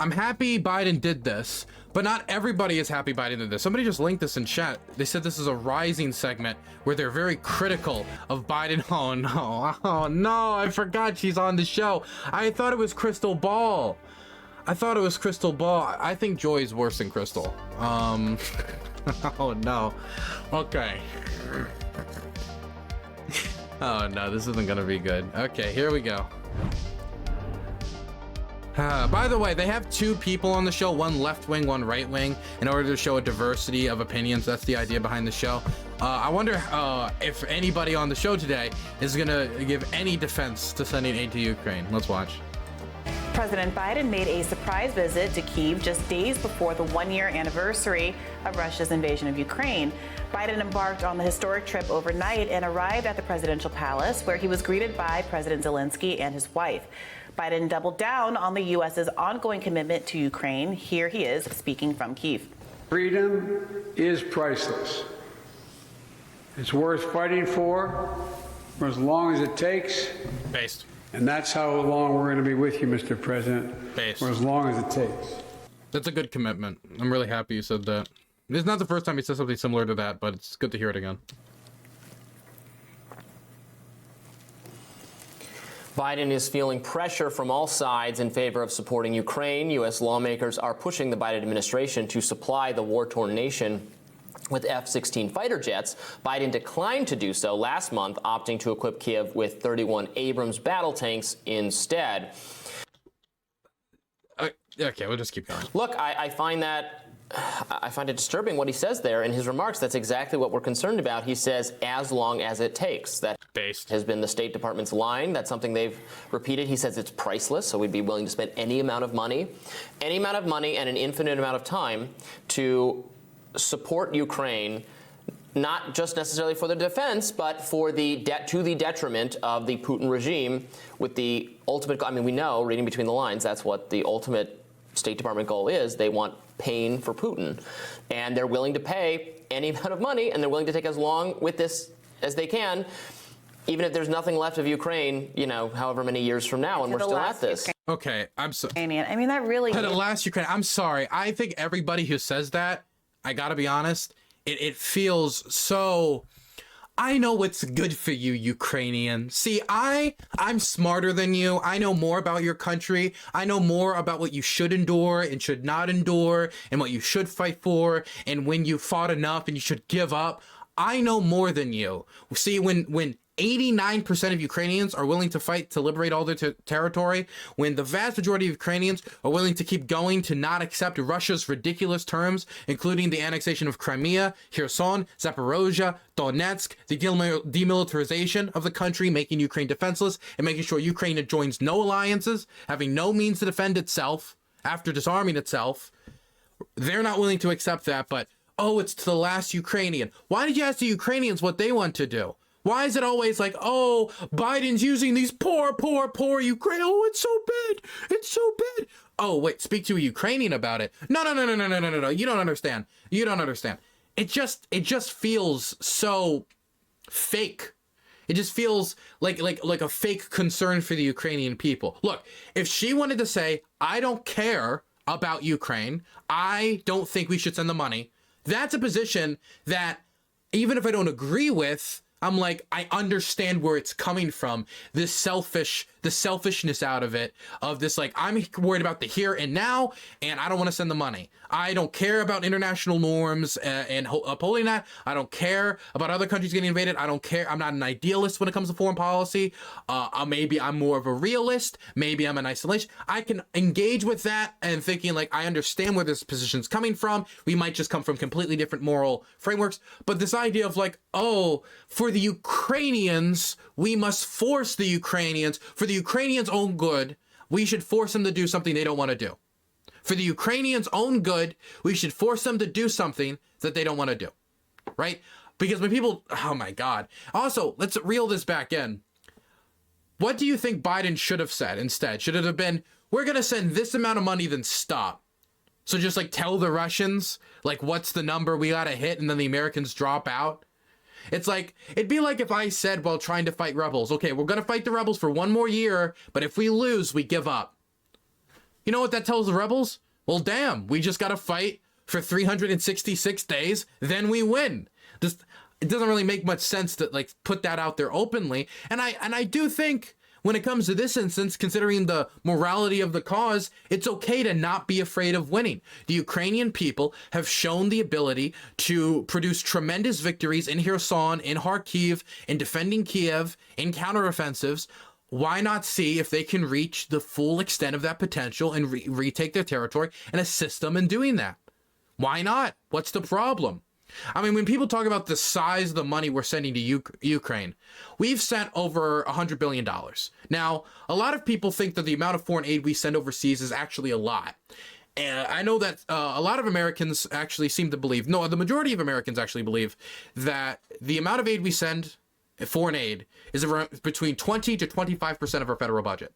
I'm happy Biden did this, but not everybody is happy Biden did this. Somebody just linked this in chat. They said this is a rising segment where they're very critical of Biden. Oh no, I forgot she's on the show. I thought it was Crystal Ball. I think Joy's worse than Crystal. Oh no. Okay. Oh no, this isn't gonna be good. Okay, here we go. By the way, they have two people on the show, one left wing, one right wing, in order to show a diversity of opinions. That's the idea behind the show. I wonder if anybody on the show today is gonna give any defense to sending aid to Ukraine. Let's watch. President Biden made a surprise visit to Kyiv just days before the one-year anniversary of Russia's invasion of Ukraine. Biden embarked on the historic trip overnight and arrived at the presidential palace, where he was greeted by President Zelensky and his wife. Biden doubled down on the U.S.'s ongoing commitment to Ukraine. Here he is speaking from Kyiv. Freedom is priceless. It's worth fighting for as long as it takes. Based. And that's how long we're going to be with you, Mr. President. Based. For as long as it takes. That's a good commitment. I'm really happy you said that. It's not the first time he said something similar to that, but it's good to hear it again. Biden is feeling pressure from all sides in favor of supporting Ukraine. U.S. lawmakers are pushing the Biden administration to supply the war-torn nation with F-16 fighter jets. Biden declined to do so last month, opting to equip Kyiv with 31 Abrams battle tanks instead. Okay, we'll just keep going. Look, I find it disturbing what he says there in his remarks. That's exactly what we're concerned about. He says, as long as it takes. That has been the State Department's line. That's something they've repeated. He says it's priceless, so we'd be willing to spend any amount of money and an infinite amount of time to support Ukraine, not just necessarily for the defense, but for to the detriment of the Putin regime, with the ultimate, I mean, we know, reading between the lines, that's what the ultimate State Department goal is. They want pain for Putin, and they're willing to pay any amount of money, and they're willing to take as long with this as they can, even if there's nothing left of Ukraine, you know, however many years from now, and we're still at this. Okay, I'm sorry. I mean, that really... To the last Ukraine, I'm sorry. I think everybody who says that, I gotta be honest, it feels so... I know what's good for you, Ukrainian. See, I'm smarter than you. I know more about your country. I know more about what you should endure and should not endure, and what you should fight for, and when you fought enough and you should give up. I know more than you. See, when 89% of Ukrainians are willing to fight to liberate all their territory, when the vast majority of Ukrainians are willing to keep going to not accept Russia's ridiculous terms, including the annexation of Crimea, Kherson, Zaporozhia, Donetsk, the demilitarization of the country, making Ukraine defenseless, and making sure Ukraine joins no alliances, having no means to defend itself after disarming itself, they're not willing to accept that, but, oh, it's to the last Ukrainian. Why did you ask the Ukrainians what they want to do? Why is it always like, oh, Biden's using these poor Ukraine. Oh, it's so bad. It's so bad. Oh, wait, speak to a Ukrainian about it. No. You don't understand. It just feels so fake. It just feels like a fake concern for the Ukrainian people. Look, if she wanted to say, I don't care about Ukraine, I don't think we should send the money, that's a position that, even if I don't agree with, I'm like, I understand where it's coming from. The selfishness out of it, of this, like, I'm worried about the here and now, and I don't want to send the money. I don't care about international norms and upholding that. I don't care about other countries getting invaded. I don't care. I'm not an idealist when it comes to foreign policy. Maybe I'm more of a realist. Maybe I'm an isolation. I can engage with that and thinking, like, I understand where this position's coming from. We might just come from completely different moral frameworks. But this idea of, like, oh, for the Ukrainians, we must force the Ukrainians, for the Ukrainians' own good, we should force them to do something they don't want to do. For the Ukrainians' own good, we should force them to do something that they don't want to do, right? Because when people, oh my God. Also, let's reel this back in. What do you think Biden should have said instead? Should it have been, we're going to send this amount of money, then stop? So just like tell the Russians, like, what's the number we got to hit, and then the Americans drop out? It's like, it'd be like if I said while trying to fight rebels, okay, we're going to fight the rebels for one more year, but if we lose, we give up. You know what that tells the rebels? Well, damn, we just got to fight for 366 days, then we win. It doesn't really make much sense to like put that out there openly. And I do think when it comes to this instance, considering the morality of the cause, it's okay to not be afraid of winning. The Ukrainian people have shown the ability to produce tremendous victories in Kherson, in Kharkiv, in defending Kiev, in counteroffensives. Why not see if they can reach the full extent of that potential and retake their territory and assist them in doing that? Why not? What's the problem? I mean, when people talk about the size of the money we're sending to Ukraine, we've sent over $100 billion. Now, a lot of people think that the amount of foreign aid we send overseas is actually a lot. And I know that a lot of Americans actually seem to believe, no, the majority of Americans actually believe that the amount of aid we send, foreign aid, is around between 20 to 25% of our federal budget.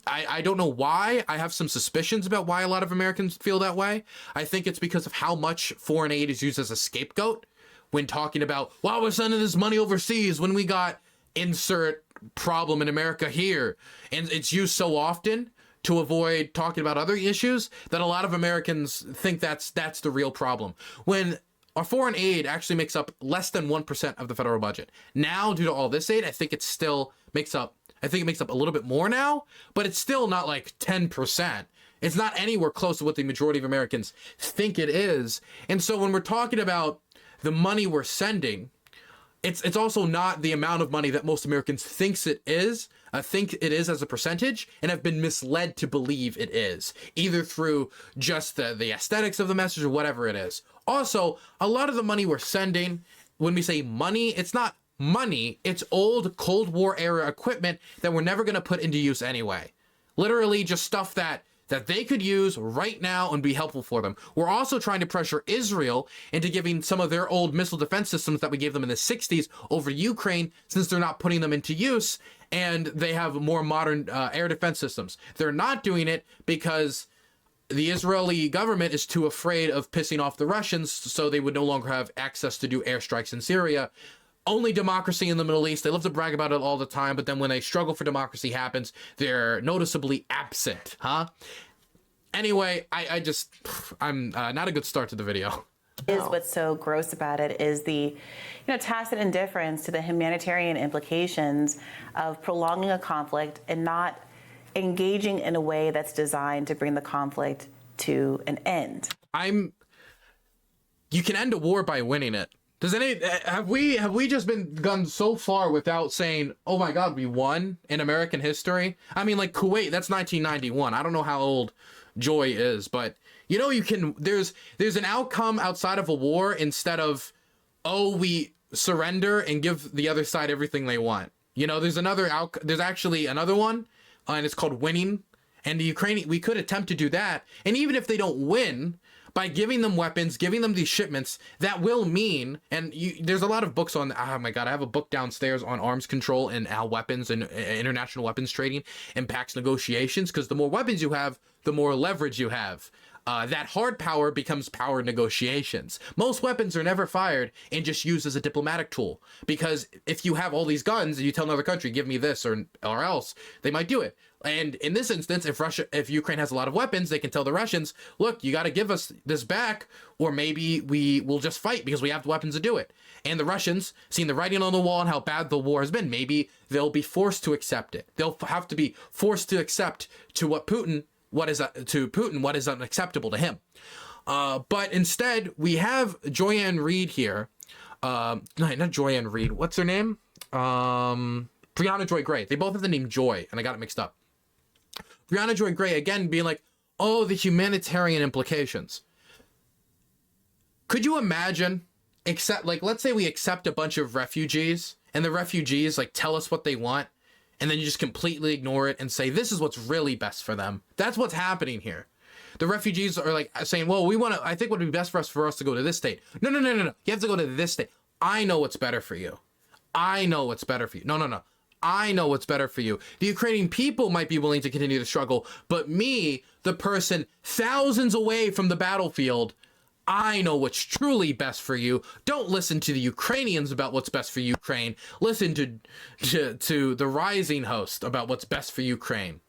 I don't know why. I have some suspicions about why a lot of Americans feel that way. I think it's because of how much foreign aid is used as a scapegoat when talking about, well, we're sending this money overseas when we got insert problem in America here. And it's used so often to avoid talking about other issues that a lot of Americans think that's the real problem. When our foreign aid actually makes up less than 1% of the federal budget. Now, due to all this aid, I think it makes up a little bit more now, but it's still not like 10%. It's not anywhere close to what the majority of Americans think it is. And so when we're talking about the money we're sending, it's also not the amount of money that most Americans think it is as a percentage, and have been misled to believe it is, either through just the aesthetics of the message or whatever it is. Also, a lot of the money we're sending, when we say money, it's not money, it's old Cold War era equipment that we're never going to put into use anyway. Literally just stuff that they could use right now and be helpful for them. We're also trying to pressure Israel into giving some of their old missile defense systems that we gave them in the 60s over Ukraine, since they're not putting them into use and they have more modern air defense systems. They're not doing it because the Israeli government is too afraid of pissing off the Russians, so they would no longer have access to do airstrikes in Syria. Only democracy in the Middle East. They love to brag about it all the time, but then when a struggle for democracy happens, they're noticeably absent, huh? Anyway, I'm not a good start to the video. What's so gross about it is the tacit indifference to the humanitarian implications of prolonging a conflict and not engaging in a way that's designed to bring the conflict to an end. You can end a war by winning it. Have we just gone so far without saying, oh my God, we won in American history? I mean, like Kuwait, that's 1991. I don't know how old Joy is, but there's an outcome outside of a war instead of, oh, we surrender and give the other side everything they want. There's actually another one, and it's called winning. And the Ukrainian, we could attempt to do that. And even if they don't win, by giving them weapons, giving them these shipments, that will mean, and there's a lot of books on, oh my God, I have a book downstairs on arms control and how weapons and international weapons trading impacts negotiations, because the more weapons you have, the more leverage you have. That hard power becomes power negotiations. Most weapons are never fired and just used as a diplomatic tool, because if you have all these guns and you tell another country, give me this or else, they might do it. And in this instance, if Ukraine has a lot of weapons, they can tell the Russians, look, you got to give us this back, or maybe we will just fight because we have the weapons to do it. And the Russians, seeing the writing on the wall and how bad the war has been, maybe they'll be forced to accept it. They'll have to be forced to accept what is unacceptable to him. But instead, we have Joyanne Reed here. No, not Joyanne Reed. What's her name? Brianna Joy Gray. They both have the name Joy, and I got it mixed up. Brianna Joy Gray, again, being like, oh, the humanitarian implications. Could you imagine, let's say we accept a bunch of refugees, and the refugees, tell us what they want, and then you just completely ignore it and say, this is what's really best for them. That's what's happening here. The refugees are saying, well, I think what would be best for us to go to this state. No. You have to go to this state. I know what's better for you. I know what's better for you. No. I know what's better for you. The Ukrainian people might be willing to continue the struggle, but me, the person thousands away from the battlefield, I know what's truly best for you. Don't listen to the Ukrainians about what's best for Ukraine. Listen to the Rising host about what's best for Ukraine.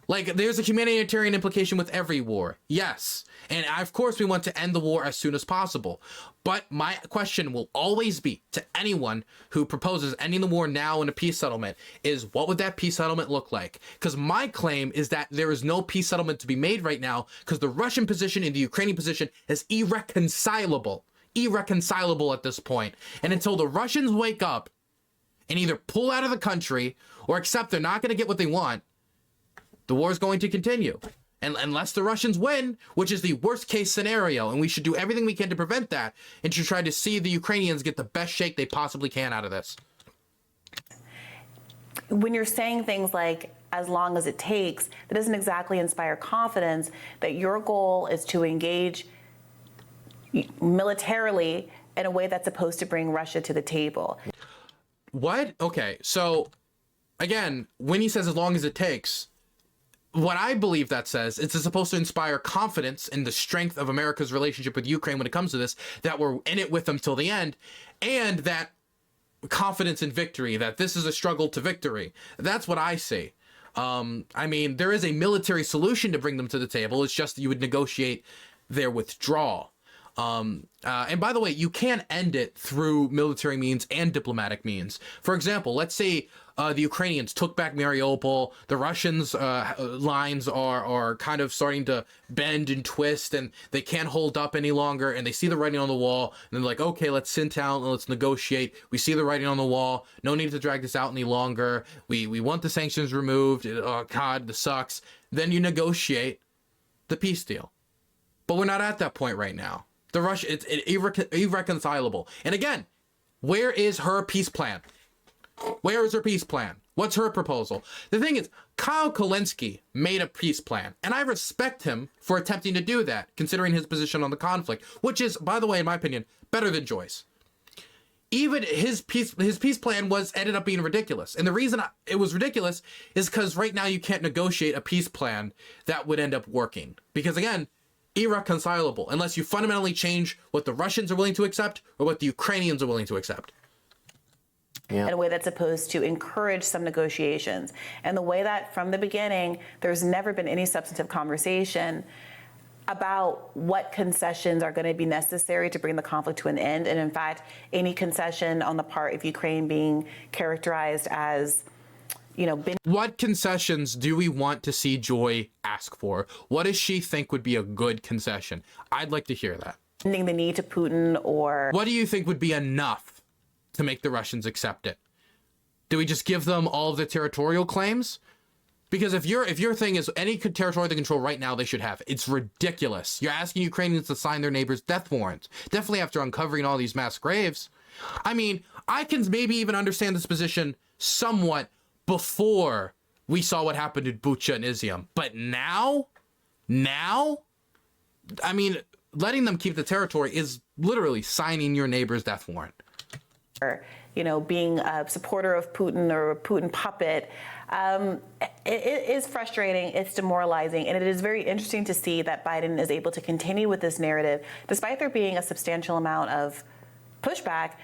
Like, there's a humanitarian implication with every war. Yes. And of course we want to end the war as soon as possible. But my question will always be to anyone who proposes ending the war now in a peace settlement is, what would that peace settlement look like? Because my claim is that there is no peace settlement to be made right now because the Russian position and the Ukrainian position is irreconcilable. Irreconcilable at this point. And until the Russians wake up and either pull out of the country or accept they're not going to get what they want, the war is going to continue. And unless the Russians win, which is the worst case scenario, and we should do everything we can to prevent that, and to try to see the Ukrainians get the best shake they possibly can out of this. When you're saying things like, as long as it takes, that doesn't exactly inspire confidence that your goal is to engage militarily in a way that's supposed to bring Russia to the table. What? Okay, so again, when he says as long as it takes, what I believe that says, it's supposed to inspire confidence in the strength of America's relationship with Ukraine when it comes to this, that we're in it with them till the end, and that confidence in victory, that this is a struggle to victory. That's what I see. I mean, there is a military solution to bring them to the table. It's just you would negotiate their withdrawal. And by the way, you can end it through military means and diplomatic means. For example, let's say the Ukrainians took back Mariupol, the Russians' lines are kind of starting to bend and twist, and they can't hold up any longer, and they see the writing on the wall, and they're like, okay, let's sit down and let's negotiate. We see the writing on the wall. No need to drag this out any longer. We want the sanctions removed. Oh, God, this sucks. Then you negotiate the peace deal. But we're not at that point right now. The Russia, it's irreconcilable. And again, where is her peace plan? Where is her peace plan? What's her proposal? The thing is, Kyle Kulinski made a peace plan, and I respect him for attempting to do that, considering his position on the conflict, which is, by the way, in my opinion, better than Joyce. Even his peace plan ended up being ridiculous. And the reason it was ridiculous is because right now you can't negotiate a peace plan that would end up working. Because again, irreconcilable unless you fundamentally change what the Russians are willing to accept or what the Ukrainians are willing to accept. In a way that's supposed to encourage some negotiations. And the way that from the beginning, there's never been any substantive conversation about what concessions are going to be necessary to bring the conflict to an end. And in fact, any concession on the part of Ukraine being characterized as, what concessions do we want to see Joy ask for? What does she think would be a good concession? I'd like to hear that. Bending the knee to Putin, or what do you think would be enough to make the Russians accept it? Do we just give them all of the territorial claims? Because if your thing is any territory they control right now, they should have. It's ridiculous. You're asking Ukrainians to sign their neighbors' death warrants. Definitely after uncovering all these mass graves. I mean, I can maybe even understand this position somewhat before we saw what happened at Bucha and Izium. But now, I mean, letting them keep the territory is literally signing your neighbor's death warrant. Being a supporter of Putin or a Putin puppet, it is frustrating, it's demoralizing, and it is very interesting to see that Biden is able to continue with this narrative, despite there being a substantial amount of pushback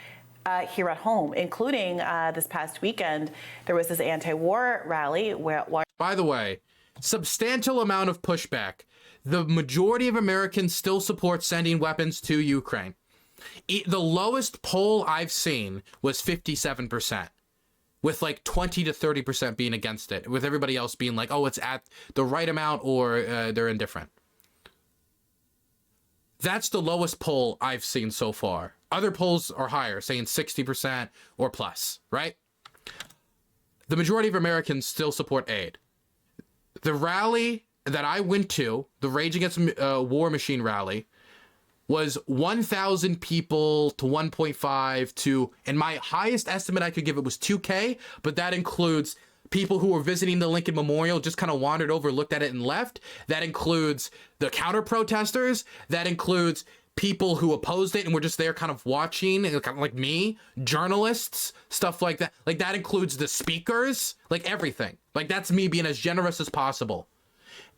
here at home, including this past weekend. There was this anti-war rally where... By the way, substantial amount of pushback. The majority of Americans still support sending weapons to Ukraine. The lowest poll I've seen was 57%, with like 20 to 30% being against it, with everybody else being like, oh, it's at the right amount or they're indifferent. That's the lowest poll I've seen so far. Other polls are higher, saying 60% or plus, right? The majority of Americans still support aid. The rally that I went to, the Rage Against War Machine rally, was 1,000 people to 1.5 to, and my highest estimate I could give it was 2K, but that includes people who were visiting the Lincoln Memorial, just kind of wandered over, looked at it and left. That includes the counter protesters. That includes people who opposed it and were just there kind of watching, kind of like me, journalists, stuff like that. Like that includes the speakers, like everything. Like that's me being as generous as possible.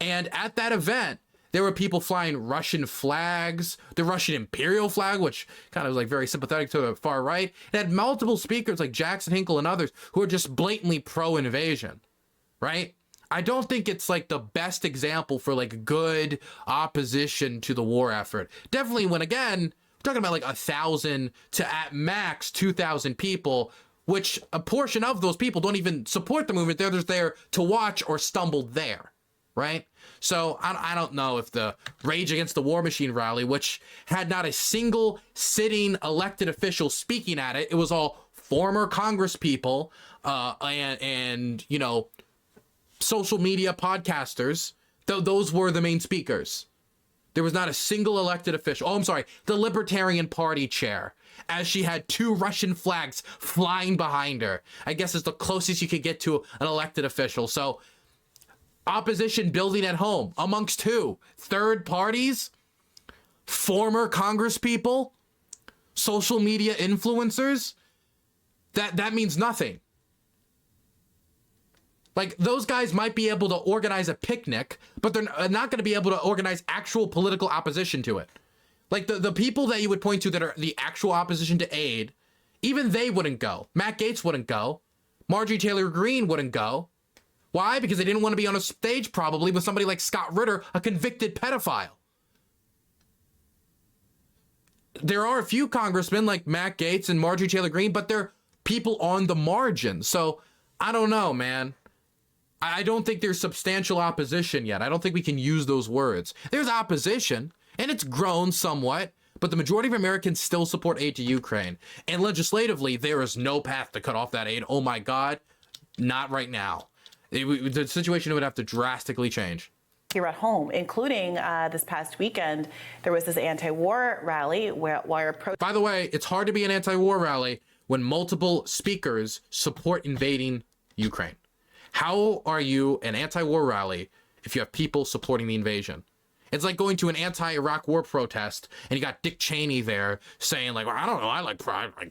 And at that event, there were people flying Russian flags, the Russian imperial flag, which kind of was like very sympathetic to the far right. It had multiple speakers like Jackson Hinkle and others who are just blatantly pro-invasion, right? I don't think it's like the best example for like good opposition to the war effort. Definitely when, again, we're talking about like 1,000 to at max 2,000 people, which a portion of those people don't even support the movement. They're just there to watch or stumbled there, right? So I don't know if the Rage Against the War Machine rally, which had not a single sitting elected official speaking at it, it was all former Congress people and you know, social media podcasters, those were the main speakers. There was not a single elected official. Oh, I'm sorry, the Libertarian Party chair, as she had 2 Russian flags flying behind her. I guess is the closest you could get to an elected official. So opposition building at home amongst who? Third parties, former Congress people, social media influencers. That means nothing. Like, those guys might be able to organize a picnic, but they're not going to be able to organize actual political opposition to it. Like, the people that you would point to that are the actual opposition to aid, even they wouldn't go. Matt Gaetz wouldn't go. Marjorie Taylor Greene wouldn't go. Why? Because they didn't want to be on a stage probably with somebody like Scott Ritter, a convicted pedophile. There are a few congressmen like Matt Gaetz and Marjorie Taylor Greene, but they're people on the margin. So I don't know, man. I don't think there's substantial opposition yet. I don't think we can use those words. There's opposition, and it's grown somewhat, but the majority of Americans still support aid to Ukraine. And legislatively, there is no path to cut off that aid. Oh my God, not right now. The situation would have to drastically change. Here at home, including this past weekend, there was this anti-war rally where By the way, it's hard to be an anti-war rally when multiple speakers support invading Ukraine. How are you an anti-war rally if you have people supporting the invasion? It's like going to an anti-Iraq war protest and you got Dick Cheney there saying like, well, I don't know, I like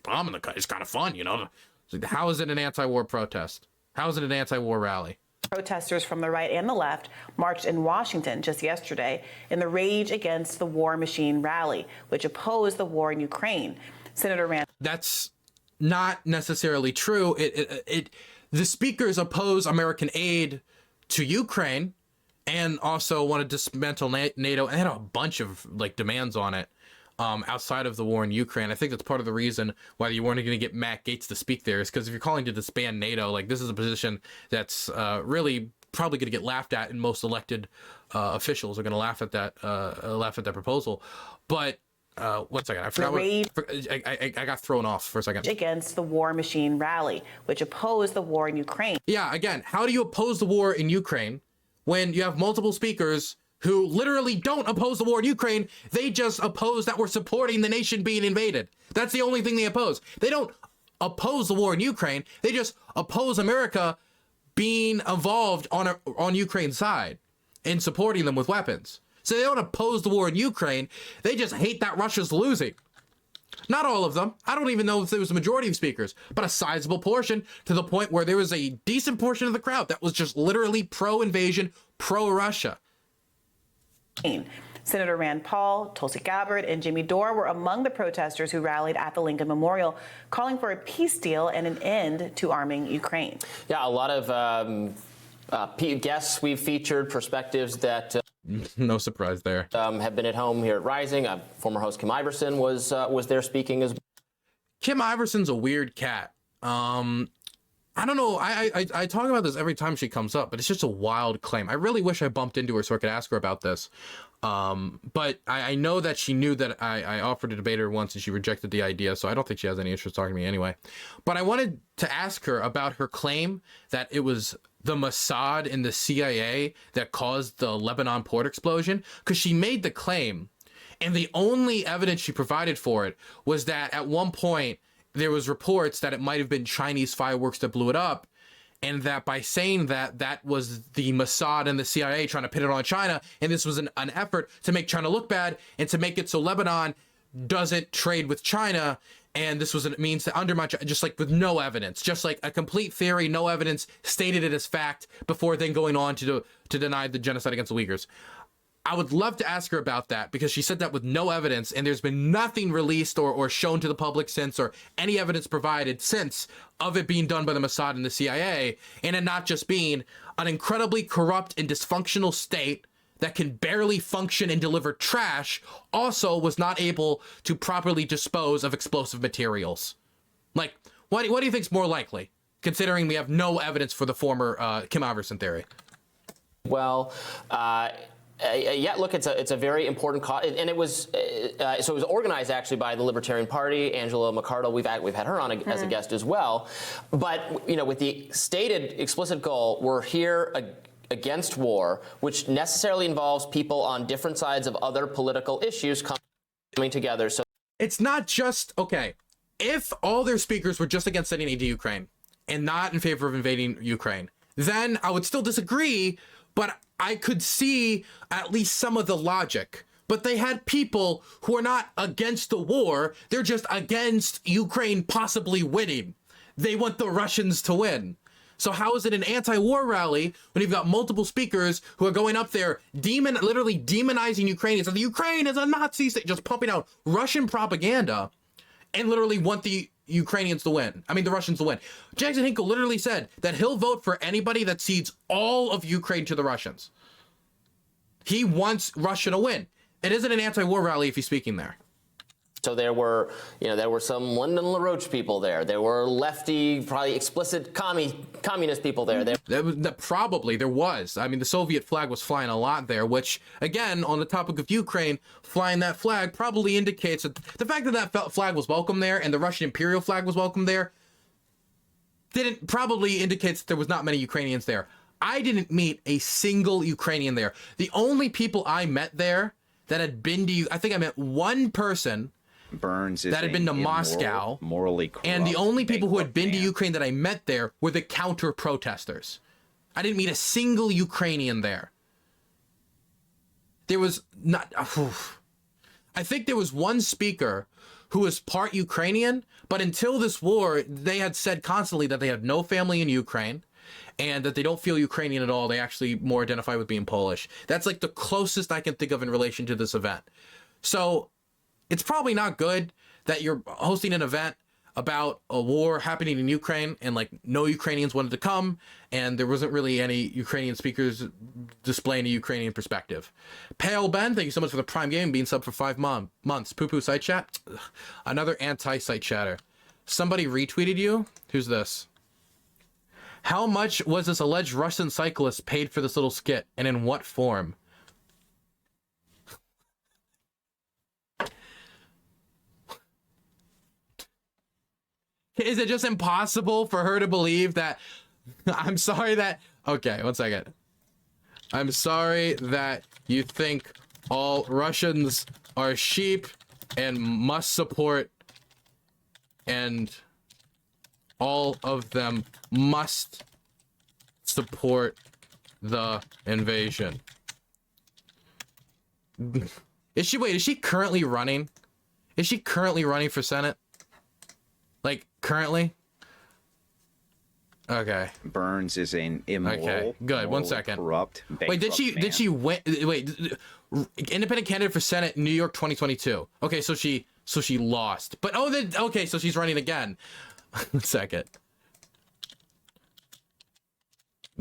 bombing the country. It's kind of fun, you know? Like, how is it an anti-war protest? How is it an anti-war rally? Protesters from the right and the left marched in Washington just yesterday in the Rage Against the War Machine rally, which opposed the war in Ukraine. Senator Rand. That's not necessarily true. The speakers oppose American aid to Ukraine and also want to dismantle NATO, and had a bunch of like demands on it outside of the war in Ukraine. I think that's part of the reason why you weren't going to get Matt Gaetz to speak there, is because if you're calling to disband NATO, like, this is a position that's really probably going to get laughed at, and most elected officials are going to laugh at that proposal. But one second, I forgot I got thrown off for a second. Against the War Machine rally, which opposed the war in Ukraine. Yeah, again, how do you oppose the war in Ukraine when you have multiple speakers who literally don't oppose the war in Ukraine? They just oppose that we're supporting the nation being invaded. That's the only thing they oppose. They don't oppose the war in Ukraine. They just oppose America being involved on Ukraine's side and supporting them with weapons. So they don't oppose the war in Ukraine. They just hate that Russia's losing. Not all of them. I don't even know if there was a majority of speakers, but a sizable portion, to the point where there was a decent portion of the crowd that was just literally pro-invasion, pro-Russia. Senator Rand Paul, Tulsi Gabbard, and Jimmy Dore were among the protesters who rallied at the Lincoln Memorial, calling for a peace deal and an end to arming Ukraine. Yeah, a lot of guests we've featured, perspectives that no surprise there, have been at home here at Rising. Former host Kim Iverson was there speaking as well. Kim Iverson's a weird cat. I don't know. I talk about this every time she comes up, but it's just a wild claim. I really wish I bumped into her so I could ask her about this. But I know that she knew that I offered to debate her once and she rejected the idea, so I don't think she has any interest talking to me anyway. But I wanted to ask her about her claim that it was the Mossad and the CIA that caused the Lebanon port explosion, because she made the claim, and the only evidence she provided for it was that at one point there was reports that it might have been Chinese fireworks that blew it up, and that by saying that, that was the Mossad and the CIA trying to pin it on China, and this was an effort to make China look bad and to make it so Lebanon doesn't trade with China, and this was a means to undermine China, just like with no evidence, just like a complete theory, no evidence, stated it as fact before then going on to deny the genocide against the Uyghurs. I would love to ask her about that, because she said that with no evidence, and there's been nothing released or shown to the public since, or any evidence provided since, of it being done by the Mossad and the CIA, and it not just being an incredibly corrupt and dysfunctional state that can barely function and deliver trash, also was not able to properly dispose of explosive materials. Like, what do you think's more likely, considering we have no evidence for the former Kim Iverson theory? Well, yeah, look, it's a very important cause, and it was so it was organized actually by the Libertarian Party. Angela McArdle, we've had her on as a guest as well. But with the stated explicit goal, we're here against war, which necessarily involves people on different sides of other political issues coming together. So it's not just, okay, if all their speakers were just against sending aid to Ukraine and not in favor of invading Ukraine, then I would still disagree, but I could see at least some of the logic. But they had people who are not against the war, they're just against Ukraine possibly winning. They want the Russians to win. So how is it an anti-war rally when you've got multiple speakers who are going up there literally demonizing Ukrainians, and the Ukraine is a Nazi state, just pumping out Russian propaganda, and literally want the Ukrainians to win. I mean, the Russians to win. Jackson Hinkle literally said that he'll vote for anybody that cedes all of Ukraine to the Russians. He wants Russia to win. It isn't an anti-war rally if he's speaking there. So there were some Lyndon LaRoche people there. There were lefty, probably explicit communist people there. Probably there was. I mean, the Soviet flag was flying a lot there, which, again, on the topic of Ukraine, flying that flag probably indicates that the fact that that flag was welcome there and the Russian imperial flag was welcome there probably indicates that there was not many Ukrainians there. I didn't meet a single Ukrainian there. The only people I met there that had been to, I think I met one person Burns is that had been to Moscow, morally corrupt, and the only people who had been to Ukraine that I met there were the counter protesters. I didn't meet a single Ukrainian there. There was not. I think there was one speaker who was part Ukrainian, but until this war, they had said constantly that they have no family in Ukraine and that they don't feel Ukrainian at all. They actually more identify with being Polish. That's like the closest I can think of in relation to this event. So it's probably not good that you're hosting an event about a war happening in Ukraine and like no Ukrainians wanted to come, and there wasn't really any Ukrainian speakers displaying a Ukrainian perspective. Pale Ben, thank you so much for the Prime Gaming being sub for 5 months. Poo poo site chat. Ugh, another anti-site chatter. Somebody retweeted you. Who's this? How much was this alleged Russian cyclist paid for this little skit, and in what form? Is it just impossible for her to believe that? I'm sorry that. Okay, 1 second. I'm sorry that you think all Russians are sheep and must support, and all of them must support the invasion. Is she currently running? Is she currently running for Senate? Like, currently? Okay. Burns is an immoral, okay, good. 1 second. Corrupt, wait, did she win? Wait, independent candidate for Senate, New York 2022. Okay, so she lost. But okay, so she's running again. 1 second.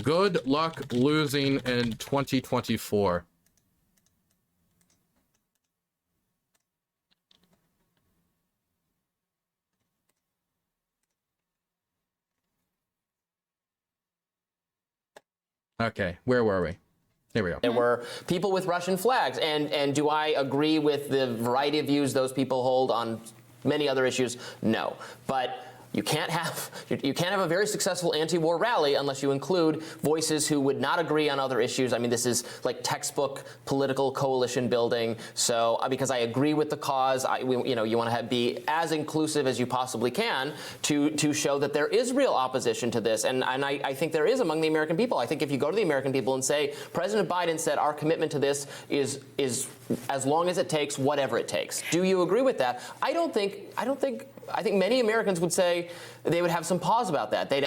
Good luck losing in 2024. Okay, where were we? Here we go. There were people with Russian flags, and do I agree with the variety of views those people hold on many other issues? No, but you can't have a very successful anti-war rally unless you include voices who would not agree on other issues. I mean, this is like textbook political coalition building. So because I agree with the cause, you want to be as inclusive as you possibly can to show that there is real opposition to this, and I think there is among the American people. I think if you go to the American people and say President Biden said our commitment to this is as long as it takes, whatever it takes. Do you agree with that? I think many Americans would say they would have some pause about that. Do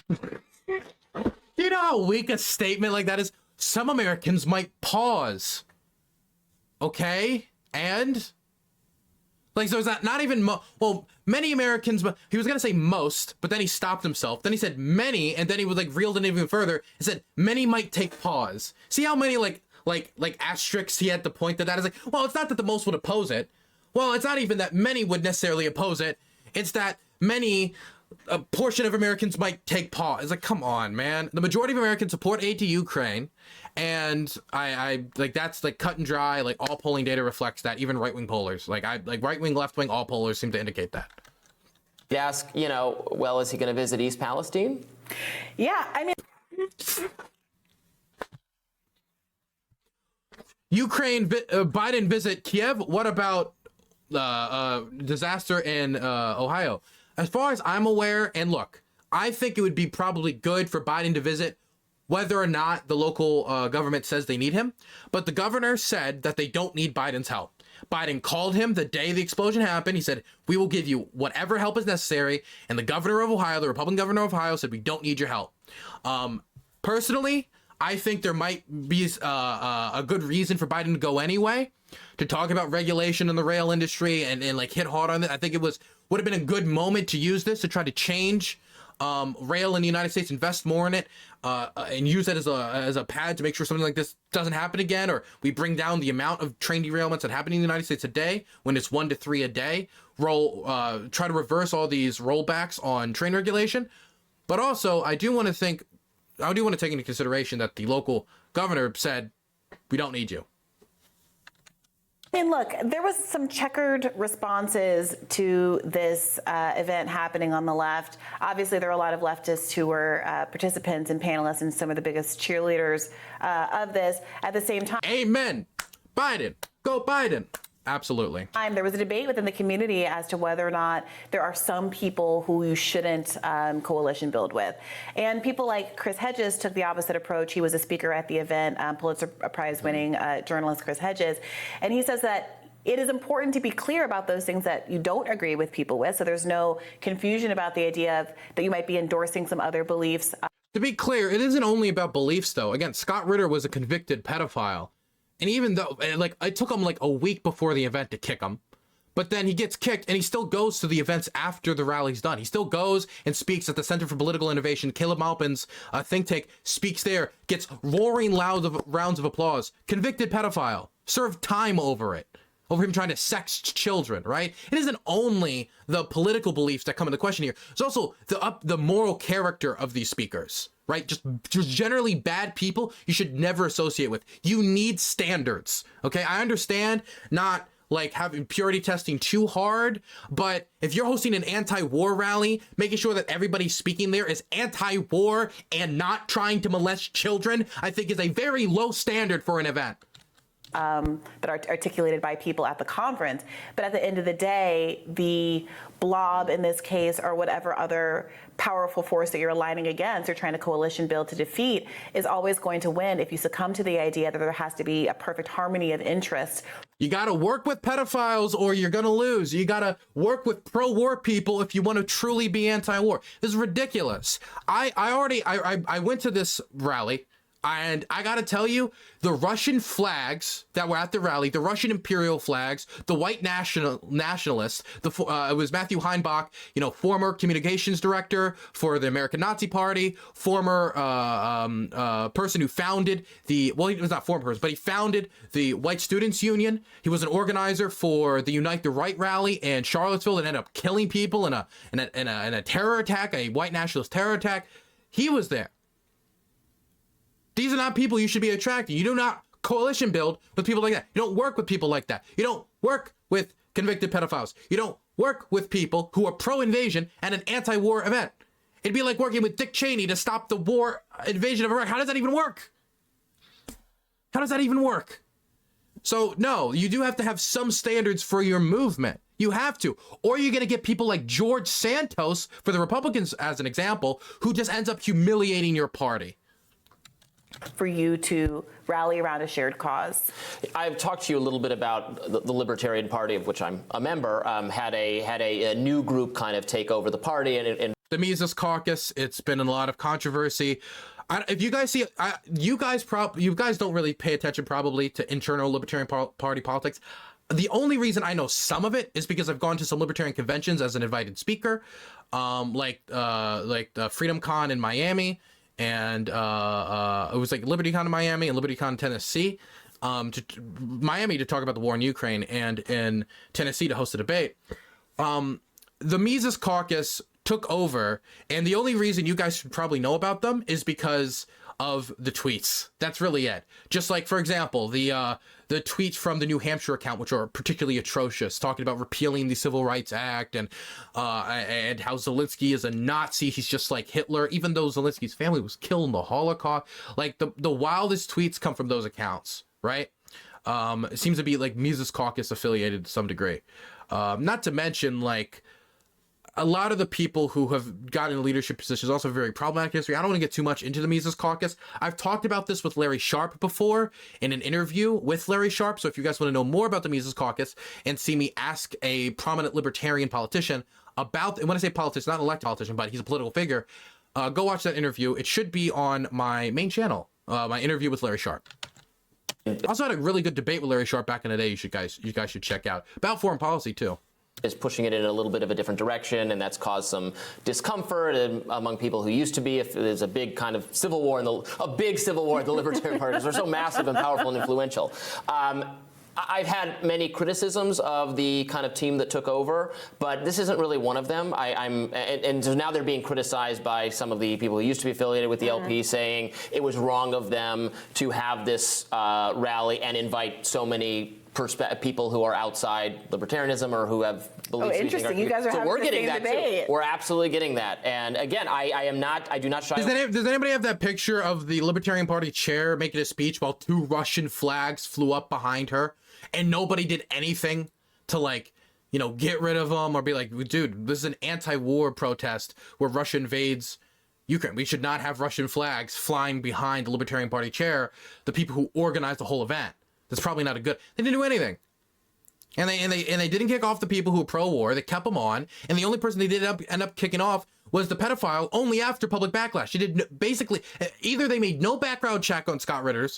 you know how weak a statement like that is? Some Americans might pause. Okay, and like, so is that not even well, many Americans, but he was gonna say most, but then he stopped himself. Then he said many, and then he was like reeled it even further and said many might take pause. See how many like asterisks he had to point to that? Is like, well, it's not that the most would oppose it. Well, it's not even that many would necessarily oppose it. It's that many, a portion of Americans might take pause. It's like, come on, man. The majority of Americans support aid to Ukraine, and I like, that's like cut and dry. Like, all polling data reflects that. Even right-wing pollers, like right-wing, left-wing, all pollers seem to indicate that. You ask, you know, well, is he going to visit East Palestine? Yeah, I mean, Ukraine, Biden visit Kiev. What about disaster in Ohio? As far as I'm aware, and look, I think it would be probably good for Biden to visit whether or not the local government says they need him. But the governor said that they don't need Biden's help. Biden called him the day the explosion happened. He said, we will give you whatever help is necessary. And the governor of Ohio, the Republican governor of Ohio, said, we don't need your help. Personally, I think there might be a good reason for Biden to go anyway, to talk about regulation in the rail industry and like hit hard on it. I think it would have been a good moment to use this to try to change rail in the United States, invest more in it, and use it as a pad to make sure something like this doesn't happen again, or we bring down the amount of train derailments that happen in the United States a day when it's 1 to 3 a day. Try to reverse all these rollbacks on train regulation. But also, I do want to take into consideration that the local governor said, we don't need you. I mean, look, there was some checkered responses to this event happening on the left. Obviously, there are a lot of leftists who were participants and panelists and some of the biggest cheerleaders of this. At the same time, amen. Biden, go Biden. Absolutely. There was a debate within the community as to whether or not there are some people who you shouldn't coalition build with. And people like Chris Hedges took the opposite approach. He was a speaker at the event, Pulitzer Prize-winning journalist Chris Hedges. And he says that it is important to be clear about those things that you don't agree with people with, so there's no confusion about the idea of that you might be endorsing some other beliefs. To be clear, it isn't only about beliefs, though. Again, Scott Ritter was a convicted pedophile. And even though, like, it took him like a week before the event to kick him, but then he gets kicked and he still goes to the events after the rally's done. He still goes and speaks at the Center for Political Innovation. Caleb Maupin's think tank speaks there, gets roaring loud rounds of applause. Convicted pedophile, served time over him trying to sex children, right? It isn't only the political beliefs that come into question here. It's also the moral character of these speakers, right? Just generally bad people you should never associate with. You need standards, okay? I understand not like having purity testing too hard, but if you're hosting an anti-war rally, making sure that everybody speaking there is anti-war and not trying to molest children, I think is a very low standard for an event. That are articulated by people at the conference. But at the end of the day, the blob in this case, or whatever other powerful force that you're aligning against or trying to coalition build to defeat, is always going to win if you succumb to the idea that there has to be a perfect harmony of interest. You got to work with pedophiles or you're going to lose. You got to work with pro-war people if you want to truly be anti-war. This is ridiculous. I went to this rally. And I gotta tell you, the Russian flags that were at the rally, the Russian imperial flags, the white nationalists, it was Matthew Heinbach, former communications director for the American Nazi Party, former person who founded he was not former person, but he founded the White Students Union. He was an organizer for the Unite the Right rally in Charlottesville that ended up killing people in a terror attack, a white nationalist terror attack. He was there. These are not people you should be attracting. You do not coalition build with people like that. You don't work with people like that. You don't work with convicted pedophiles. You don't work with people who are pro-invasion at an anti-war event. It'd be like working with Dick Cheney to stop the war invasion of Iraq. How does that even work? How does that even work? So, no, you do have to have some standards for your movement. You have to. Or you're going to get people like George Santos, for the Republicans as an example, who just ends up humiliating your party. For you to rally around a shared cause. I've talked to you a little bit about the Libertarian Party, of which I'm a member, had a new group kind of take over the party, and the Mises Caucus, it's been in a lot of controversy. If you guys see, you guys don't really pay attention probably to internal Libertarian Party politics. The only reason I know some of it is because I've gone to some Libertarian conventions as an invited speaker, like the Freedom Con in Miami, and it was like LibertyCon in Miami and LibertyCon in Tennessee. Miami to talk about the war in Ukraine, and in Tennessee to host a debate. The Mises Caucus took over, and the only reason you guys should probably know about them is because of the tweets. That's really it. Just like, for example, the tweets from the New Hampshire account, which are particularly atrocious, talking about repealing the Civil Rights Act and how Zelensky is a Nazi. He's just like Hitler, even though Zelensky's family was killed in the Holocaust. Like the wildest tweets come from those accounts, right? It seems to be like Mises Caucus affiliated to some degree. Not to mention, like, a lot of the people who have gotten in leadership positions also have very problematic history. I don't want to get too much into the Mises Caucus. I've talked about this with Larry Sharp before in an interview with Larry Sharp. So if you guys want to know more about the Mises Caucus and see me ask a prominent libertarian politician about, and when I say politician, not an elected politician, but he's a political figure, go watch that interview. It should be on my main channel, my interview with Larry Sharp. I also had a really good debate with Larry Sharp back in the day. You guys should check out about foreign policy too. Is pushing it in a little bit of a different direction, and that's caused some discomfort among people who used to be. If there's a big kind of civil war in the Libertarian Party, because they're so massive and powerful and influential. I've had many criticisms of the kind of team that took over, but this isn't really one of them. And so now they're being criticized by some of the people who used to be affiliated with the LP, saying it was wrong of them to have this rally and invite so many people who are outside libertarianism or who have beliefs. Oh, interesting. You guys are having the same debate. We're absolutely getting that. And again, I do not shy. Does anybody have that picture of the Libertarian Party chair making a speech while 2 Russian flags flew up behind her and nobody did anything to, like, you know, get rid of them or be like, dude, this is an anti-war protest where Russia invades Ukraine. We should not have Russian flags flying behind the Libertarian Party chair, the people who organized the whole event. That's probably not a good. They didn't do anything, and they didn't kick off the people who were pro-war. They kept them on, and the only person they did end up kicking off was the pedophile. Only after public backlash. She did basically either they made no background check on Scott Ritter,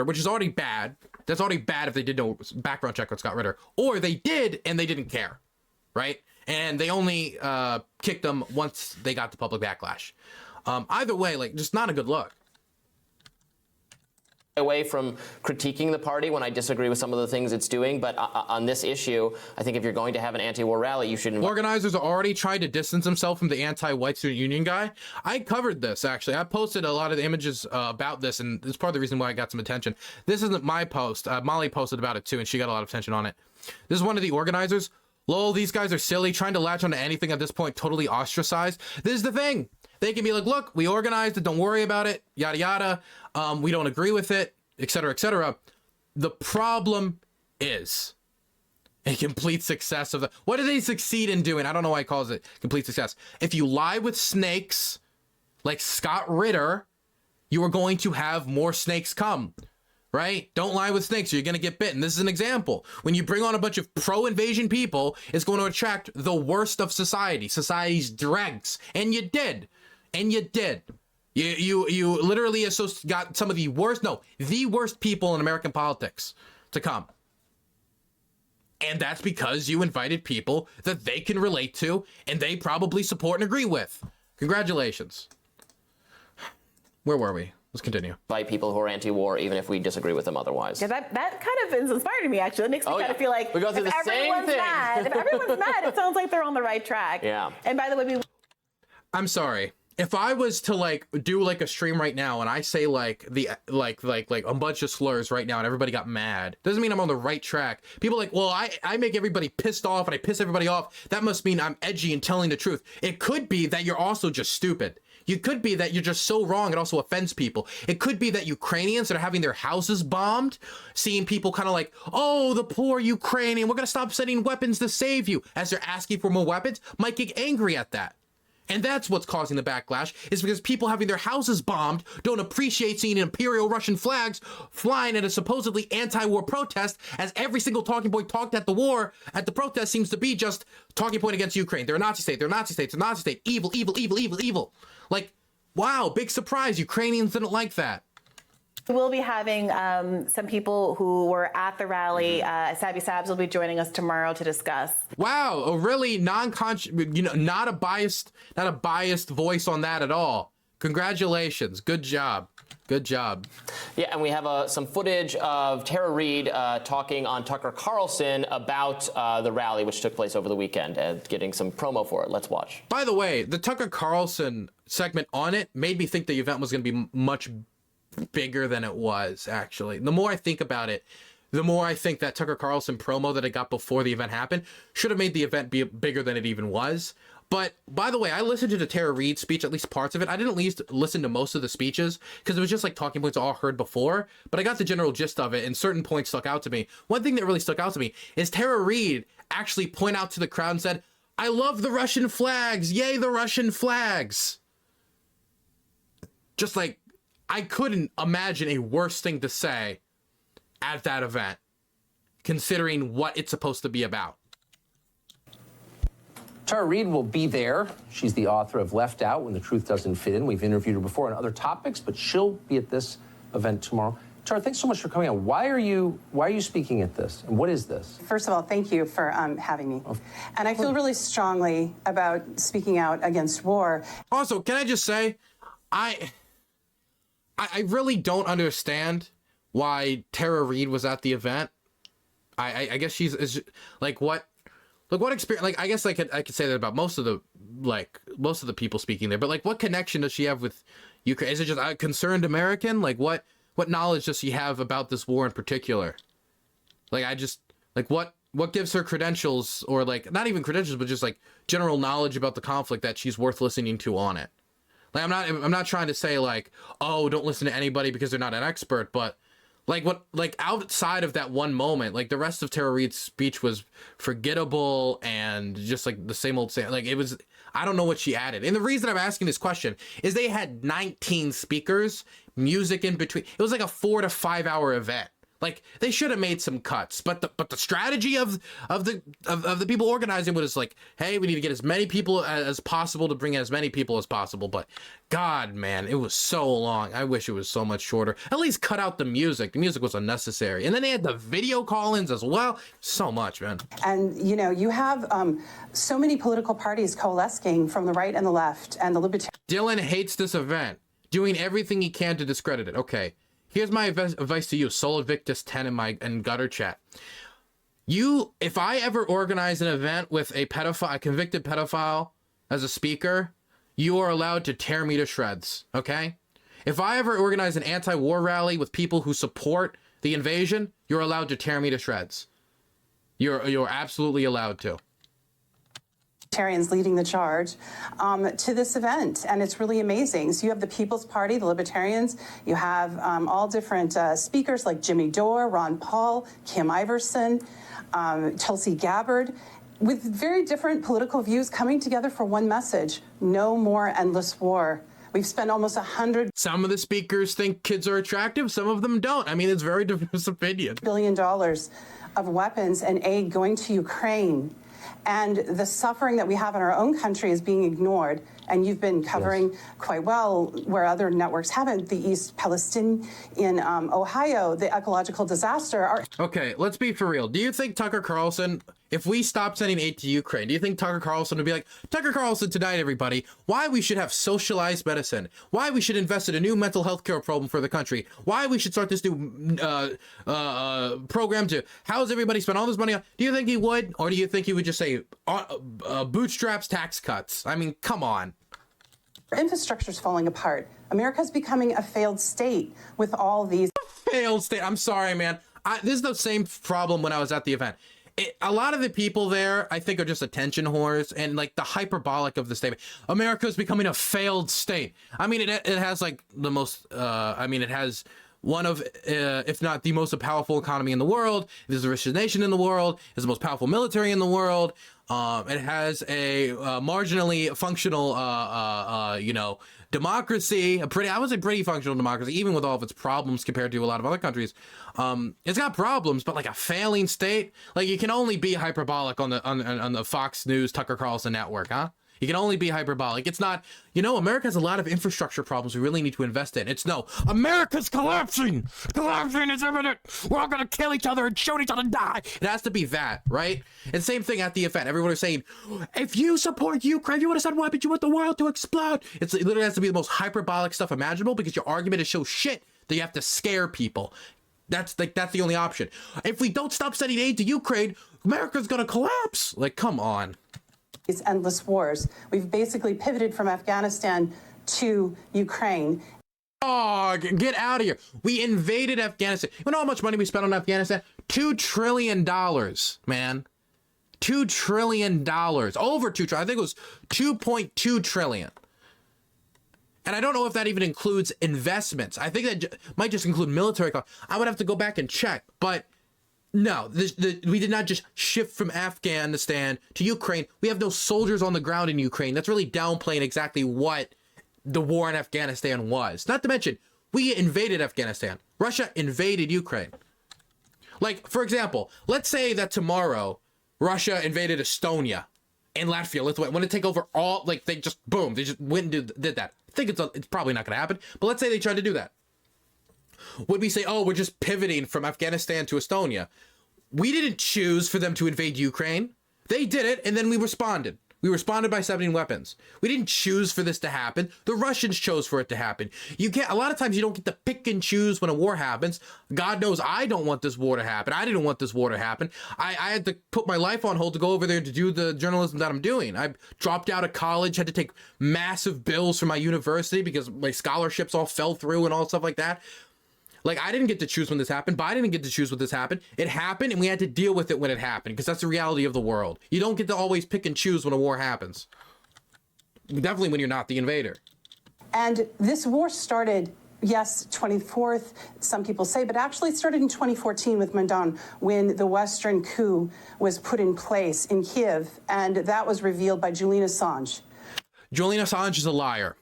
which is already bad. That's already bad if they did no background check on Scott Ritter, or they did and they didn't care, right? And they only kicked them once they got the public backlash. Either way, like, just not a good look. Away from critiquing the party when I disagree with some of the things it's doing, but on this issue, I think if you're going to have an anti-war rally, you should. Organizers are already trying to distance themselves from the anti-white student union guy. I covered this, actually. I posted a lot of the images about this, and it's part of the reason why I got some attention. This isn't my post. Molly posted about it too, and she got a lot of attention on it. This is one of the organizers. Lol, these guys are silly, trying to latch onto anything at this point, totally ostracized. This is the thing. They can be like, look, we organized it, don't worry about it, yada yada. We don't agree with it, etc., etc. The problem is a complete success of the. What do they succeed in doing? I don't know why he calls it complete success. If you lie with snakes, like Scott Ritter, you are going to have more snakes come. Right? Don't lie with snakes or you're going to get bitten. This is an example. When you bring on a bunch of pro-invasion people, it's going to attract the worst of society, society's dregs. And you did. And you did. You literally got some of the worst people in American politics to come. And that's because you invited people that they can relate to and they probably support and agree with. Congratulations. Where were we? Let's continue. By people who are anti-war, even if we disagree with them otherwise. Yeah, that kind of is inspiring to me, actually. It makes me kind of feel like we go through the same thing. If everyone's mad, it sounds like they're on the right track. Yeah. And by the way, I'm sorry. If I was to like do like a stream right now and I say like a bunch of slurs right now and everybody got mad, doesn't mean I'm on the right track. People are like, well, I make everybody pissed off and I piss everybody off. That must mean I'm edgy and telling the truth. It could be that you're also just stupid. It could be that you're just so wrong it also offends people. It could be that Ukrainians that are having their houses bombed, seeing people kind of like, oh, the poor Ukrainian, we're going to stop sending weapons to save you, as they're asking for more weapons, might get angry at that. And that's what's causing the backlash, is because people having their houses bombed don't appreciate seeing imperial Russian flags flying at a supposedly anti-war protest, as every single talking point talked at the protest seems to be just talking point against Ukraine. They're a Nazi state, they're a Nazi state, they're a Nazi state, evil, evil, evil, evil, evil. Like, wow, big surprise, Ukrainians didn't like that. We will be having some people who were at the rally. Sabby Sabs will be joining us tomorrow to discuss. Wow, a really not a biased voice on that at all. Congratulations, good job. Good job. Yeah, and we have some footage of Tara Reid talking on Tucker Carlson about the rally, which took place over the weekend, and getting some promo for it. Let's watch. By the way, the Tucker Carlson segment on it made me think the event was going to be much bigger than it was, actually. The more I think about it, the more I think that Tucker Carlson promo that I got before the event happened should have made the event be bigger than it even was. But, by the way, I listened to the Tara Reid speech, at least parts of it. I didn't at least listen to most of the speeches, because it was just like talking points all heard before. But I got the general gist of it, and certain points stuck out to me. One thing that really stuck out to me is Tara Reid actually pointed out to the crowd and said, "I love the Russian flags. Yay, the Russian flags." Just like, I couldn't imagine a worse thing to say at that event, considering what it's supposed to be about. Tara Reid will be there. She's the author of Left Out When the Truth Doesn't Fit In. We've interviewed her before on other topics, but she'll be at this event tomorrow. Tara, thanks so much for coming on. Why are you speaking at this? And what is this? First of all, thank you for having me. And I feel really strongly about speaking out against war. Also, can I just say, I really don't understand why Tara Reid was at the event. I guess she's like, what experience? Like, I guess I could say that about most of the people speaking there. But like, what connection does she have with Ukraine? Is it just a concerned American? Like, what knowledge does she have about this war in particular? Like, what gives her credentials, or like not even credentials, but just like general knowledge about the conflict that she's worth listening to on it? Like, I'm not trying to say like, oh, don't listen to anybody because they're not an expert, but like outside of that one moment, like the rest of Tara Reid's speech was forgettable and just like the same old same. Like, it was, I don't know what she added. And the reason I'm asking this question is they had 19 speakers, music in between. It was like a 4 to 5 hour event. Like, they should have made some cuts, but the strategy of the people organizing was like, hey, we need to get as many people as possible to bring in as many people as possible. But God, man, it was so long. I wish it was so much shorter. At least cut out the music. The music was unnecessary. And then they had the video call-ins as well. So much, man. And, you know, you have so many political parties coalescing from the right and the left and the libertarian. Dylan hates this event, doing everything he can to discredit it. Okay. Here's my advice to you, Soul Victus 10 in Gutter Chat. If I ever organize an event with a convicted pedophile as a speaker, you are allowed to tear me to shreds, okay? If I ever organize an anti-war rally with people who support the invasion, you're allowed to tear me to shreds. You're absolutely allowed to. Libertarians leading the charge to this event, and it's really amazing. So you have the People's Party, the Libertarians, you have all different speakers like Jimmy Dore, Ron Paul, Kim Iverson, Tulsi Gabbard, with very different political views coming together for one message: no more endless war. We've spent almost 100. Some of the speakers think kids are attractive, some of them don't. I mean, it's very diverse opinion. $1 billion of weapons and aid going to Ukraine. And the suffering that we have in our own country is being ignored. And you've been covering quite well, where other networks haven't, the East Palestine in Ohio, the ecological disaster. Okay, let's be for real. Do you think Tucker Carlson, if we stop sending aid to Ukraine, do you think Tucker Carlson would be like, Tucker Carlson tonight, everybody, why we should have socialized medicine, why we should invest in a new mental health care program for the country, why we should start this new program to house everybody, spend all this money on? Do you think he would? Or do you think he would just say bootstraps, tax cuts? I mean, come on. Our infrastructure's falling apart. America's becoming a failed state with all these. Failed state. I'm sorry, man. This is the same problem when I was at the event. A lot of the people there, I think, are just attention whores, and like the hyperbolic of the statement. America's becoming a failed state. I mean, it has like the most. I mean, it has one of, if not the most powerful economy in the world. It is the richest nation in the world. It's the most powerful military in the world. It has a marginally functional, democracy. I would say pretty functional democracy, even with all of its problems compared to a lot of other countries. It's got problems, but like a failing state, like you can only be hyperbolic on the Fox News Tucker Carlson network, huh? You can only be hyperbolic. It's not, America has a lot of infrastructure problems we really need to invest in. It's no, America's collapsing. Collapsing is imminent. We're all going to kill each other and shoot each other and die. It has to be that, right? And same thing at the event. Everyone was saying, if you support Ukraine, you want to send weapons, you want the world to explode. It literally has to be the most hyperbolic stuff imaginable because your argument is so shit that you have to scare people. That's the only option. If we don't stop sending aid to Ukraine, America's going to collapse. Like, come on. These endless wars. We've basically pivoted from Afghanistan to Ukraine. Oh, get out of here. We invaded Afghanistan. You know how much money we spent on Afghanistan? $2 trillion, man. $2 trillion. Over 2 trillion. I think it was 2.2 trillion. And I don't know if that even includes investments. I think that might just include military costs. I would have to go back and check, but no, we did not just shift from Afghanistan to Ukraine. We have no soldiers on the ground in Ukraine. That's really downplaying exactly what the war in Afghanistan was. Not to mention, we invaded Afghanistan. Russia invaded Ukraine. Like, for example, let's say that tomorrow Russia invaded Estonia and Latvia, Lithuania, want to take over all, like, they just, boom, they just went and did that. I think it's probably not going to happen, but let's say they tried to do that. Would we say, oh, we're just pivoting from Afghanistan to Estonia? We didn't choose for them to invade Ukraine. They did it, and then we responded. We responded by sending weapons. We didn't choose for this to happen. The Russians chose for it to happen. A lot of times you don't get to pick and choose when a war happens. God knows I don't want this war to happen. I didn't want this war to happen. I had to put my life on hold to go over there to do the journalism that I'm doing. I dropped out of college, had to take massive bills from my university because my scholarships all fell through and all stuff like that. Like, I didn't get to choose when this happened. Biden didn't get to choose when this happened. It happened, and we had to deal with it when it happened, because that's the reality of the world. You don't get to always pick and choose when a war happens. Definitely when you're not the invader. And this war started, yes, 24th, some people say, but actually started in 2014 with Maidan, when the Western coup was put in place in Kiev, and that was revealed by Julian Assange. Julian Assange is a liar.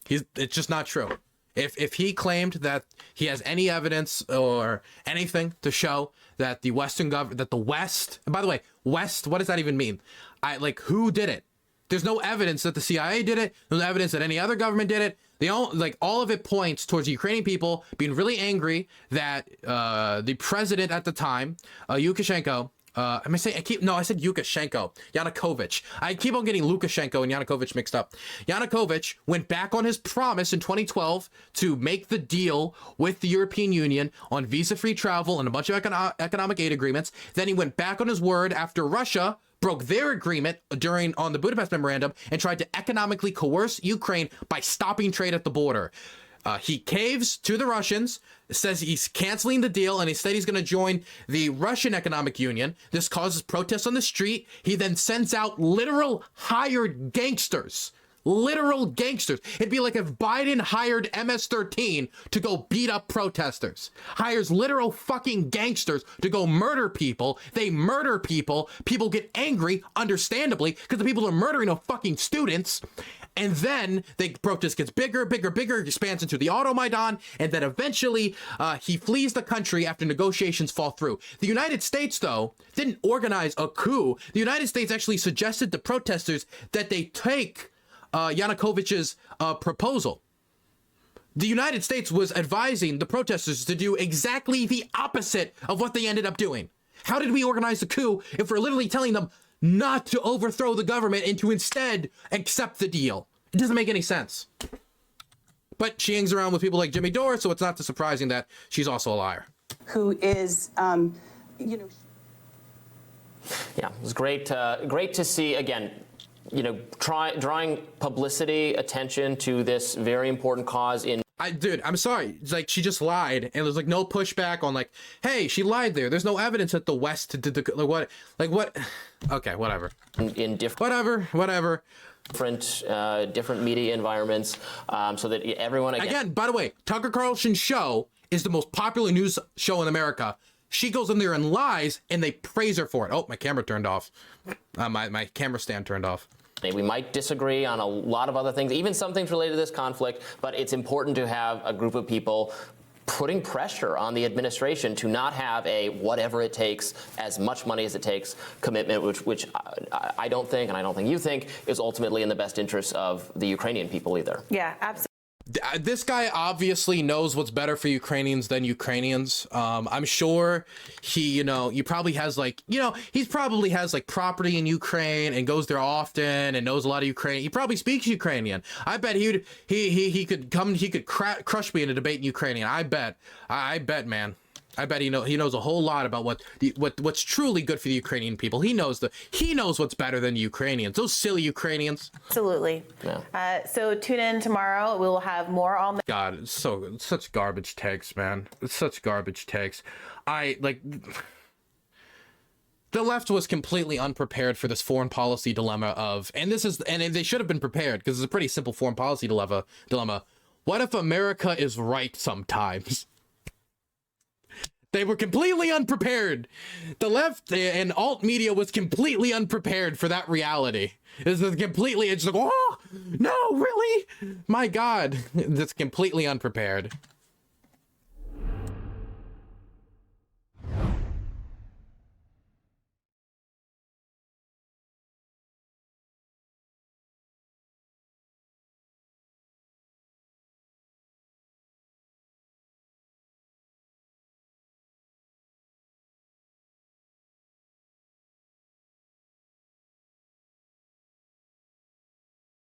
It's just not true. If he claimed that he has any evidence or anything to show that the Western government, that the West, and by the way, West, what does that even mean? Who did it? There's no evidence that the CIA did it. There's no evidence that any other government did it. All of it points towards the Ukrainian people being really angry that the president at the time, Lukashenko, I said Lukashenko, Yanukovych. I keep on getting Lukashenko and Yanukovych mixed up. Yanukovych went back on his promise in 2012 to make the deal with the European Union on visa-free travel and a bunch of economic aid agreements. Then he went back on his word after Russia broke their agreement on the Budapest Memorandum and tried to economically coerce Ukraine by stopping trade at the border. He caves to the Russians, says he's canceling the deal, and instead he's going to join the Russian Economic Union. This causes protests on the street. He then sends out literal hired gangsters. Literal gangsters. It'd be like if Biden hired MS-13 to go beat up protesters. Hires literal fucking gangsters to go murder people. They murder people. People get angry, understandably, because the people are murdering are fucking students. And then the protest gets bigger, expands into the Automaidan, and then eventually he flees the country after negotiations fall through. The United States, though, didn't organize a coup. The United States actually suggested to protesters that they take Yanukovych's proposal. The United States was advising the protesters to do exactly the opposite of what they ended up doing. How did we organize the coup if we're literally telling them not to overthrow the government and to instead accept the deal? It doesn't make any sense. But she hangs around with people like Jimmy Dore, so it's not too surprising that she's also a liar. Who is, Yeah, it was great to see, again, drawing publicity attention to this very important cause in... Dude, I'm sorry. It's like she just lied, and there's like no pushback on like, hey, she lied there. There's no evidence that the West did the what? Okay, whatever. In different whatever. Different media environments, so that everyone again. By the way, Tucker Carlson's show is the most popular news show in America. She goes in there and lies, and they praise her for it. Oh, my camera turned off. My camera stand turned off. We might disagree on a lot of other things, even some things related to this conflict, but it's important to have a group of people putting pressure on the administration to not have a whatever it takes, as much money as it takes commitment, which I don't think, and I don't think you think, is ultimately in the best interest of the Ukrainian people either. Yeah, absolutely. This guy obviously knows what's better for Ukrainians than Ukrainians. I'm sure he, he probably has he probably has like property in Ukraine and goes there often and knows a lot of Ukrainian. He probably speaks Ukrainian. I bet he could crush me in a debate in Ukrainian. I bet, man. I bet he knows a whole lot about what's truly good for the Ukrainian people. He knows what's better than the Ukrainians. Those silly Ukrainians. Absolutely. Yeah. So tune in tomorrow. We will have more on. God, it's such garbage takes, man. It's such garbage takes. The left was completely unprepared for this foreign policy dilemma and they should have been prepared because it's a pretty simple foreign policy dilemma. What if America is right sometimes? They were completely unprepared. The left and alt media was completely unprepared for that reality. It's like, oh, no, really? My God, it's completely unprepared.